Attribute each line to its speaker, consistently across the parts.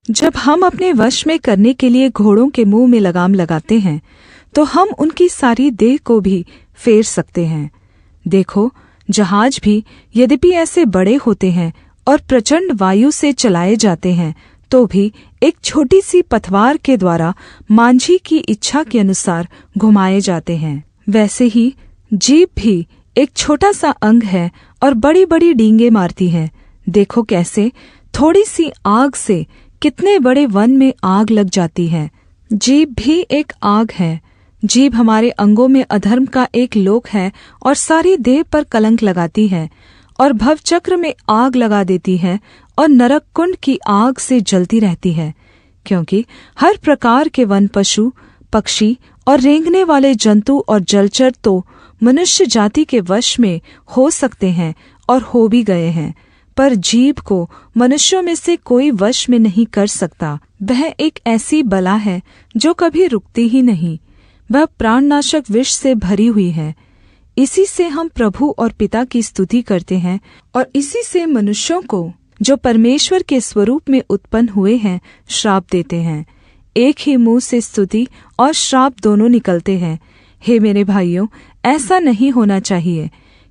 Speaker 1: जब हम अपने वश में करने के लिए घोड़ों के मुंह में लगाम लगाते हैं, तो हम उनकी सारी देह को भी फेर सकते हैं। देखो, जहाज भी यद्यपि ऐसे बड़े होते हैं और प्रचंड वायु से चलाए जाते हैं, तो भी एक छोटी सी पतवार के द्वारा मांझी की इच्छा के अनुसार घुमाए जाते हैं। वैसे ही जीभ भी एक छोटा सा अंग है और बड़ी बड़ी डींगे मारती है। देखो कैसे थोड़ी सी आग से कितने बड़े वन में आग लग जाती है। जीभ भी एक आग है। जीभ हमारे अंगों में अधर्म का एक लोक है और सारी देह पर कलंक लगाती है और भवचक्र में आग लगा देती है और नरक कुंड की आग से जलती रहती है। क्योंकि हर प्रकार के वन पशु, पक्षी और रेंगने वाले जंतु और जलचर तो मनुष्य जाति के वश में हो सकते हैं और हो भी गए हैं, पर जीभ को मनुष्यों में से कोई वश में नहीं कर सकता। वह एक ऐसी बला है जो कभी रुकती ही नहीं। वह प्राणनाशक विष से भरी हुई है। इसी से हम प्रभु और पिता की स्तुति करते हैं और इसी से मनुष्यों को, जो परमेश्वर के स्वरूप में उत्पन्न हुए हैं, श्राप देते हैं। एक ही मुँह से स्तुति और श्राप दोनों निकलते हैं। हे मेरे भाइयों, ऐसा नहीं होना चाहिए।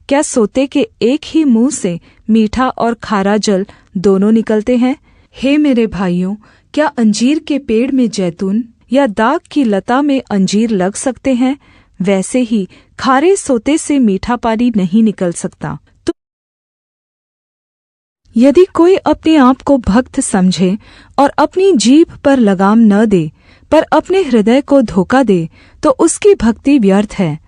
Speaker 1: क्या सोते के एक ही मुँह से मीठा और खारा जल दोनों निकलते हैं? हे मेरे भाइयों, क्या अंजीर के पेड़ में जैतून या दाख की लता में अंजीर लग सकते हैं? वैसे ही खारे सोते से मीठा पानी नहीं निकल सकता। तो यदि कोई अपने आप को भक्त समझे और अपनी जीभ पर लगाम न दे, पर अपने हृदय को धोखा दे, तो उसकी भक्ति व्यर्थ है।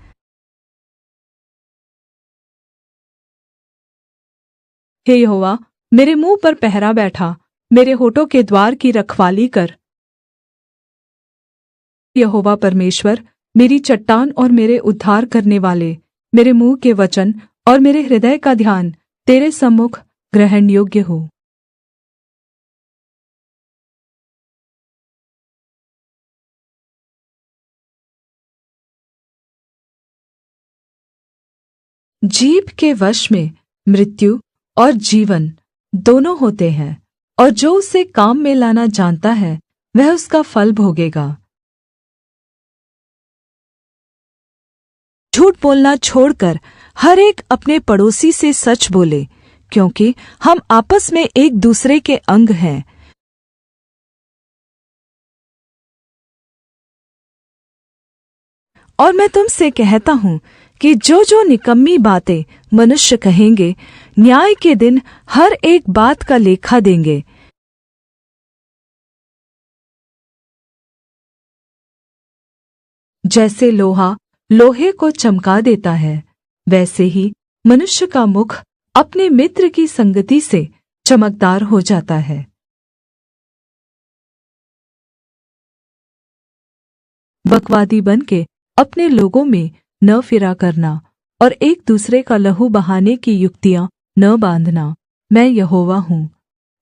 Speaker 1: हे यहोवा, मेरे मुंह पर पहरा बैठा, मेरे होठों के द्वार की रखवाली कर। यहोवा परमेश्वर, मेरी चट्टान और मेरे उद्धार करने वाले, मेरे मुंह के वचन और मेरे हृदय का ध्यान तेरे सम्मुख ग्रहण योग्य हो। जीभ के वश में मृत्यु और जीवन दोनों होते हैं, और जो उसे काम में लाना जानता है वह उसका फल भोगेगा। झूठ बोलना छोड़कर हर एक अपने पड़ोसी से सच बोले, क्योंकि हम आपस में एक दूसरे के अंग हैं। और मैं तुमसे कहता हूँ कि जो निकम्मी बातें मनुष्य कहेंगे, न्याय के दिन हर एक बात का लेखा देंगे। जैसे लोहा लोहे को चमका देता है, वैसे ही मनुष्य का मुख अपने मित्र की संगति से चमकदार हो जाता है। बकवादी बनके अपने लोगों में न फिरा करना और एक दूसरे का लहू बहाने की युक्तियाँ न बांधना। मैं यहोवा हूँ।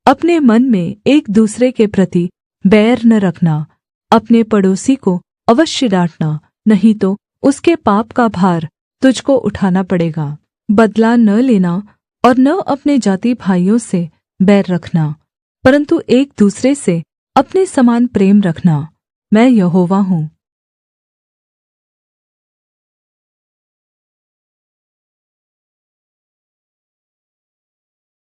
Speaker 1: अपने मन में एक दूसरे के प्रति बैर न रखना। अपने पड़ोसी को अवश्य डांटना, नहीं तो उसके पाप का भार तुझको उठाना पड़ेगा। बदला न लेना और न अपने जाति भाइयों से बैर रखना, परंतु एक दूसरे से अपने समान प्रेम रखना। मैं यहोवा हूँ।